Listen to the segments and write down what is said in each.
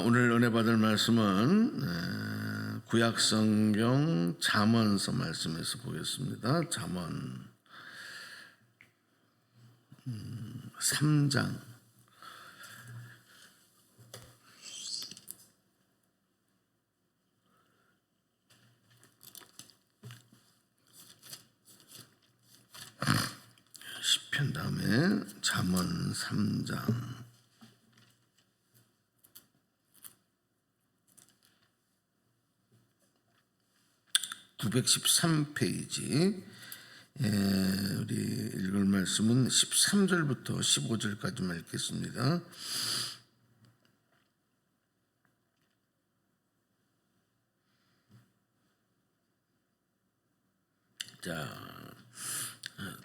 오늘 은혜 받을 말씀은 구약성경 잠언서 말씀에서 보겠습니다. 잠언 3장 10편 다음에 잠언 3장 913페이지 우리 읽을 말씀은 13절부터 15절까지만 읽겠습니다.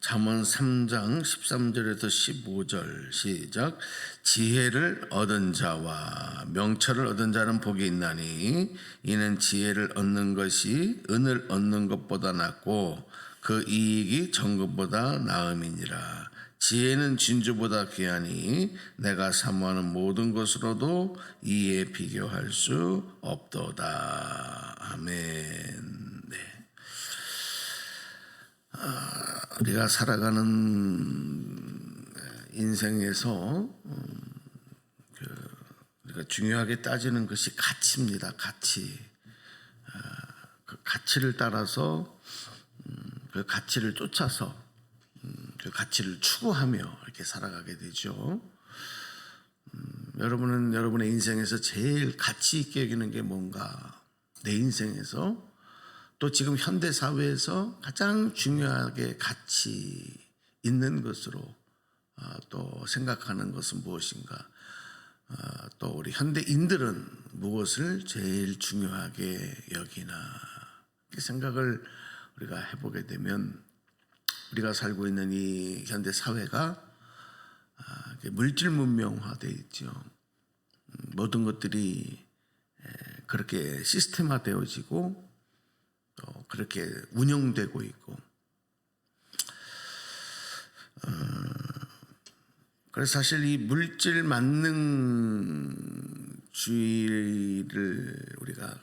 잠언 3장 13절에서 15절 시작. 지혜를 얻은 자와 명철을 얻은 자는 복이 있나니 이는 지혜를 얻는 것이 은을 얻는 것보다 낫고 그 이익이 정금보다 나음이니라. 지혜는 진주보다 귀하니 내가 사모하는 모든 것으로도 이에 비교할 수 없도다. 아멘. 우리가 살아가는 인생에서 우리가 중요하게 따지는 것이 가치입니다. 가치. 그 가치를 따라서 그 가치를 쫓아서 그 가치를 추구하며 이렇게 살아가게 되죠. 여러분은 여러분의 인생에서 제일 가치 있게 여기는 게 뭔가? 내 인생에서 또 지금 현대 사회에서 가장 중요하게 가치 있는 것으로 또 생각하는 것은 무엇인가? 또 우리 현대인들은 무엇을 제일 중요하게 여기나? 이 생각을 우리가 해보게 되면 우리가 살고 있는 이 현대 사회가 물질 문명화되어 있죠. 모든 것들이 그렇게 시스템화되어지고 또 그렇게 운영되고 있고, 그래서 사실 이 물질 만능주의를 우리가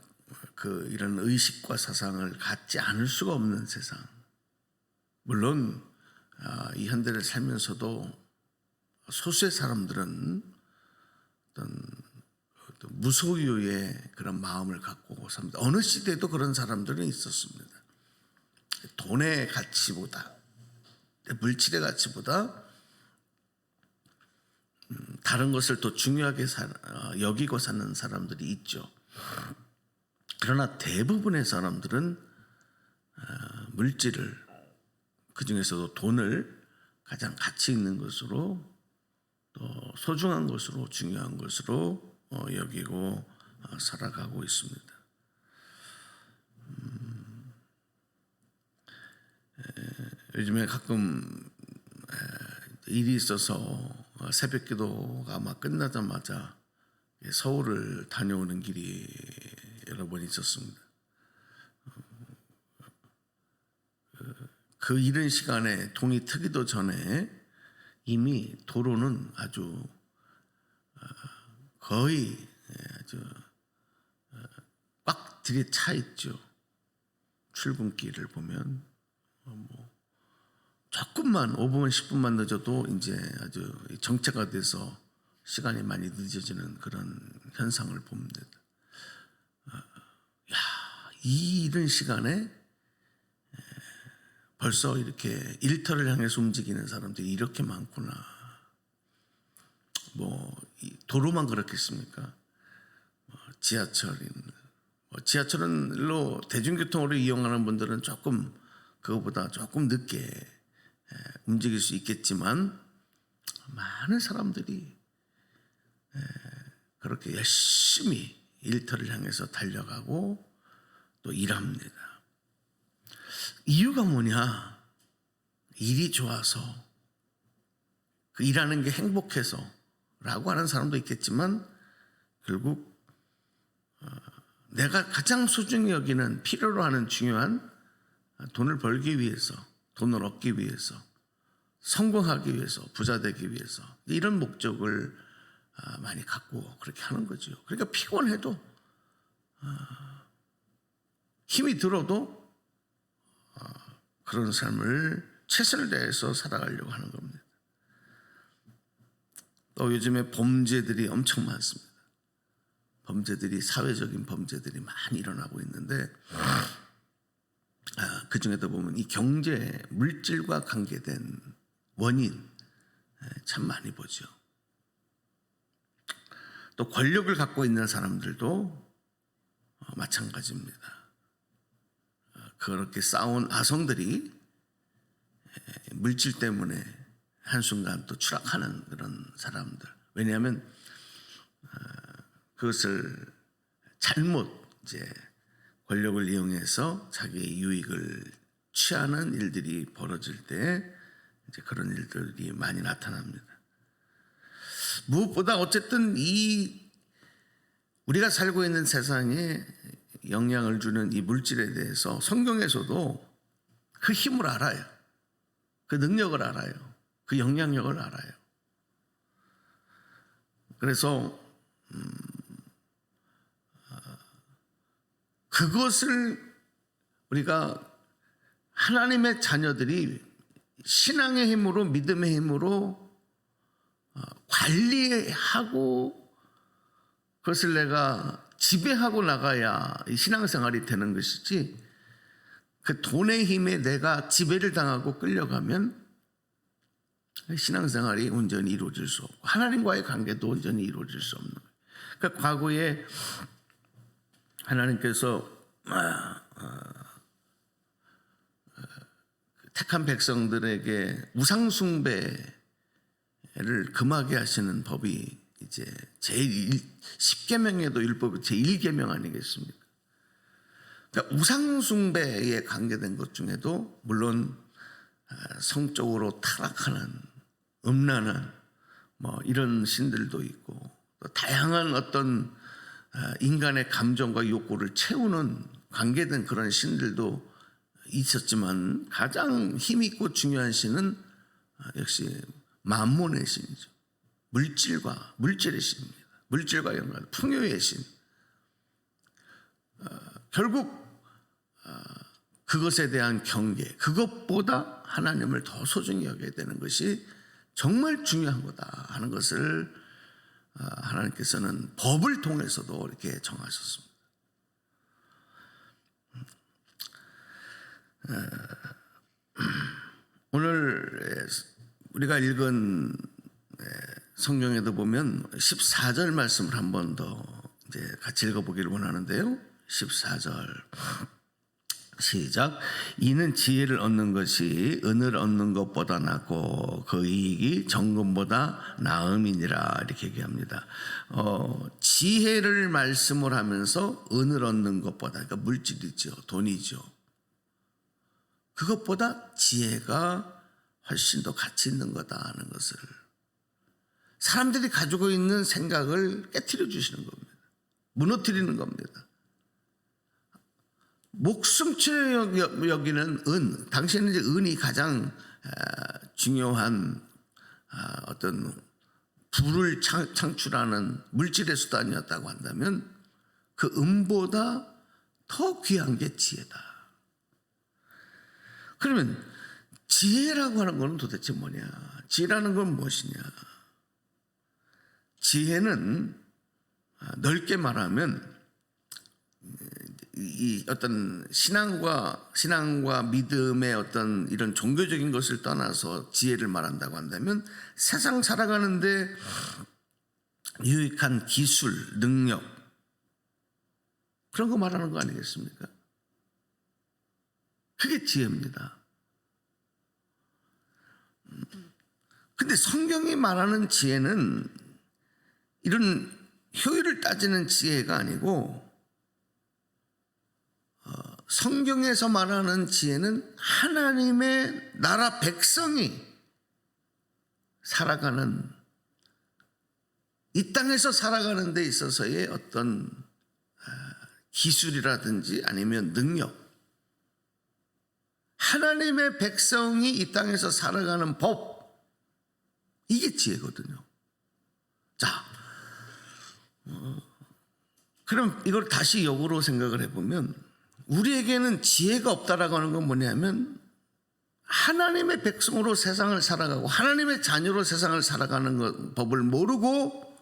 이런 의식과 사상을 갖지 않을 수가 없는 세상. 물론 이 현대를 살면서도 소수의 사람들은 어떤 무소유의 그런 마음을 갖고 삽니다. 어느 시대에도 그런 사람들은 있었습니다. 돈의 가치보다, 물질의 가치보다 다른 것을 더 중요하게 여기고 사는 사람들이 있죠. 그러나 대부분의 사람들은 물질을, 그 중에서도 돈을 가장 가치 있는 것으로, 또 소중한 것으로, 중요한 것으로 여기고 살아가고 있습니다. 요즘에 가끔 일이 있어서 새벽 기도가 막 끝나자마자 서울을 다녀오는 길이 여러 번 있었습니다. 그 이른 시간에 동이 트기도 전에 이미 도로는 아주 거의 아주 꽉 들이차 있죠. 출근길을 보면 조금만 5분 10분만 늦어도 이제 아주 정체가 돼서 시간이 많이 늦어지는 그런 현상을 봅니다. 이 이른 시간에 벌써 이렇게 일터를 향해서 움직이는 사람들이 이렇게 많구나. 도로만 그렇겠습니까? 지하철로 대중교통으로 이용하는 분들은 그거보다 조금 늦게 움직일 수 있겠지만 많은 사람들이 그렇게 열심히 일터를 향해서 달려가고 또 일합니다. 이유가 뭐냐? 일이 좋아서, 그 일하는 게 행복해서 라고 하는 사람도 있겠지만, 결국 내가 가장 소중히 여기는, 필요로 하는 중요한 돈을 벌기 위해서, 돈을 얻기 위해서, 성공하기 위해서, 부자 되기 위해서, 이런 목적을 많이 갖고 그렇게 하는 거죠. 그러니까 피곤해도 힘이 들어도 그런 삶을 최선을 다해서 살아가려고 하는 겁니다. 또 요즘에 범죄들이 엄청 많습니다. 범죄들이 사회적인 범죄들이 많이 일어나고 있는데 그 중에도 보면 이 경제, 물질과 관계된 원인 참 많이 보죠. 또 권력을 갖고 있는 사람들도 마찬가지입니다. 그렇게 싸운 아성들이 물질 때문에 한순간 또 추락하는 그런 사람들. 왜냐하면 그것을 잘못 이제 권력을 이용해서 자기의 유익을 취하는 일들이 벌어질 때 이제 그런 일들이 많이 나타납니다. 무엇보다 어쨌든 이 우리가 살고 있는 세상에 영향을 주는 이 물질에 대해서 성경에서도 그 힘을 알아요. 그 능력을 알아요. 그 영향력을 알아요. 그래서 그것을 우리가 하나님의 자녀들이 신앙의 힘으로, 믿음의 힘으로 관리하고 그것을 내가 지배하고 나가야 이 신앙생활이 되는 것이지, 그 돈의 힘에 내가 지배를 당하고 끌려가면 신앙생활이 온전히 이루어질 수 없고 하나님과의 관계도 온전히 이루어질 수 없는 거예요. 그러니까 과거에 하나님께서 택한 백성들에게 우상 숭배를 금하게 하시는 법이 이제 제일 10계명에도 율법이 제1계명 아니겠습니까? 그러니까 우상 숭배에 관계된 것 중에도 물론 성적으로 타락하는 음란한 이런 신들도 있고, 또 다양한 어떤 인간의 감정과 욕구를 채우는 관계된 그런 신들도 있었지만 가장 힘있고 중요한 신은 역시 만몬의 신이죠. 물질의 신입니다. 물질과 연관, 풍요의 신. 결국 그것에 대한 경계, 그것보다 하나님을 더 소중히 여겨야 되는 것이 정말 중요한 거다 하는 것을 하나님께서는 법을 통해서도 이렇게 정하셨습니다. 오늘 우리가 읽은 성경에도 보면 14절 말씀을 한 번 더 이제 같이 읽어보기를 원하는데요. 14절 시작. 이는 지혜를 얻는 것이 은을 얻는 것보다 낫고 그 이익이 정금보다 나음이니라, 이렇게 얘기합니다. 지혜를 말씀을 하면서 은을 얻는 것보다, 그러니까 물질이죠, 돈이죠, 그것보다 지혜가 훨씬 더 가치 있는 거다 하는 것을 사람들이 가지고 있는 생각을 깨트려 주시는 겁니다. 무너뜨리는 겁니다. 목숨처럼 여기는 은, 당시에는 이제 은이 가장 중요한 어떤 부를 창출하는 물질의 수단이었다고 한다면 그 은보다 더 귀한 게 지혜다. 그러면 지혜라고 하는 것은 도대체 뭐냐? 지혜라는 건 무엇이냐? 지혜는 넓게 말하면 이 어떤 신앙과 믿음의 어떤 이런 종교적인 것을 떠나서 지혜를 말한다고 한다면 세상 살아가는데 유익한 기술, 능력, 그런 거 말하는 거 아니겠습니까? 그게 지혜입니다. 근데 성경이 말하는 지혜는 이런 효율을 따지는 지혜가 아니고, 성경에서 말하는 지혜는 하나님의 나라 백성이 살아가는, 이 땅에서 살아가는 데 있어서의 어떤 기술이라든지 아니면 능력, 하나님의 백성이 이 땅에서 살아가는 법, 이게 지혜거든요. 자, 그럼 이걸 다시 역으로 생각을 해보면 우리에게는 지혜가 없다라고 하는 건 뭐냐면 하나님의 백성으로 세상을 살아가고 하나님의 자녀로 세상을 살아가는 법을 모르고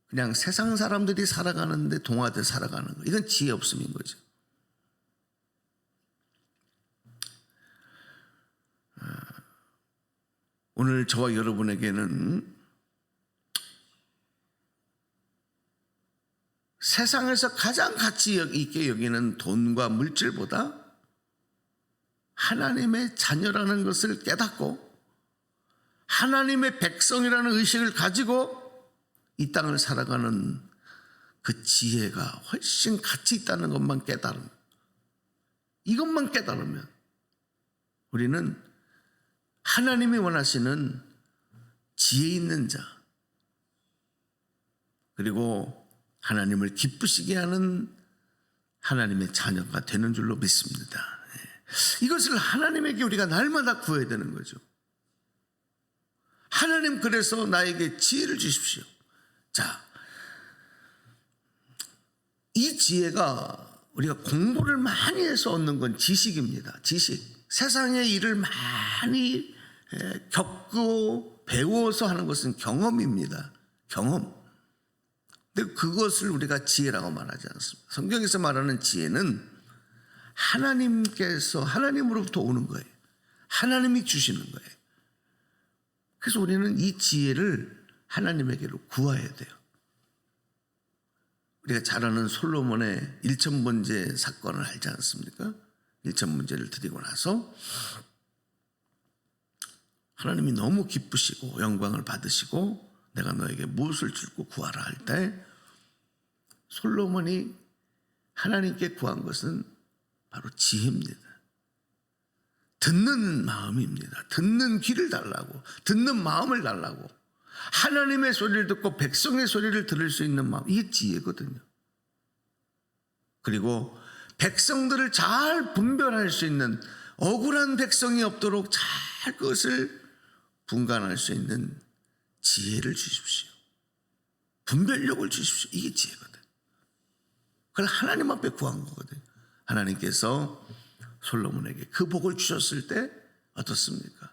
그냥 세상 사람들이 살아가는데 동화돼 살아가는 거. 이건 지혜 없음인 거죠. 오늘 저와 여러분에게는 세상에서 가장 가치 있게 여기는 돈과 물질보다 하나님의 자녀라는 것을 깨닫고 하나님의 백성이라는 의식을 가지고 이 땅을 살아가는 그 지혜가 훨씬 가치 있다는 것만 깨달으면, 이것만 깨달으면 우리는 하나님이 원하시는 지혜 있는 자, 그리고 하나님을 기쁘시게 하는 하나님의 자녀가 되는 줄로 믿습니다. 이것을 하나님에게 우리가 날마다 구해야 되는 거죠. 하나님, 그래서 나에게 지혜를 주십시오. 자, 이 지혜가 우리가 공부를 많이 해서 얻는 건 지식입니다. 지식. 세상의 일을 많이 겪고 배워서 하는 것은 경험입니다. 경험. 근데 그것을 우리가 지혜라고 말하지 않습니다. 성경에서 말하는 지혜는 하나님께서, 하나님으로부터 오는 거예요. 하나님이 주시는 거예요. 그래서 우리는 이 지혜를 하나님에게로 구해야 돼요. 우리가 잘 아는 솔로몬의 일천번제 사건을 알지 않습니까? 일천번제를 드리고 나서 하나님이 너무 기쁘시고 영광을 받으시고 내가 너에게 무엇을 주고 구하라 할 때 솔로몬이 하나님께 구한 것은 바로 지혜입니다. 듣는 마음입니다. 듣는 귀를 달라고, 듣는 마음을 달라고, 하나님의 소리를 듣고 백성의 소리를 들을 수 있는 마음, 이게 지혜거든요. 그리고 백성들을 잘 분별할 수 있는, 억울한 백성이 없도록 잘 그것을 분간할 수 있는 지혜를 주십시오. 분별력을 주십시오. 이게 지혜거든. 그걸 하나님 앞에 구한 거거든요. 하나님께서 솔로몬에게 그 복을 주셨을 때 어떻습니까?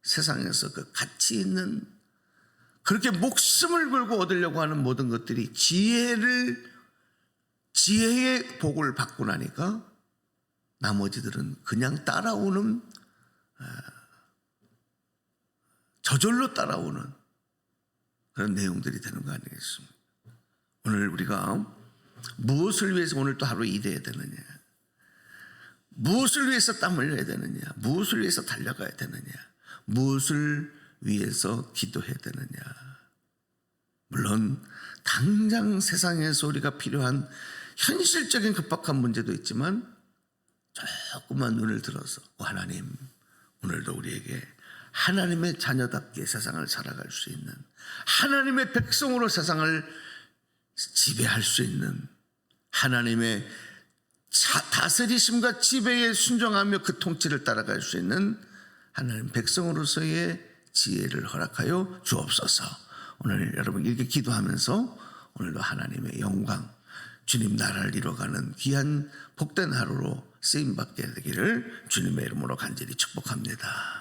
세상에서 그 가치 있는, 그렇게 목숨을 걸고 얻으려고 하는 모든 것들이 지혜의 복을 받고 나니까 나머지들은 그냥 따라오는, 저절로 따라오는 그런 내용들이 되는 거 아니겠습니까? 오늘 우리가 무엇을 위해서 오늘 또 하루 일해야 되느냐, 무엇을 위해서 땀을 흘려야 되느냐, 무엇을 위해서 달려가야 되느냐, 무엇을 위해서 기도해야 되느냐. 물론 당장 세상에서 우리가 필요한 현실적인 급박한 문제도 있지만 조금만 눈을 들어서 하나님, 오늘도 우리에게 하나님의 자녀답게 세상을 살아갈 수 있는, 하나님의 백성으로 세상을 지배할 수 있는, 하나님의 다스리심과 지배에 순종하며 그 통치를 따라갈 수 있는 하나님 백성으로서의 지혜를 허락하여 주옵소서. 오늘 여러분 이렇게 기도하면서 오늘도 하나님의 영광, 주님 나라를 이뤄가는 귀한 복된 하루로 쓰임받게 되기를 주님의 이름으로 간절히 축복합니다.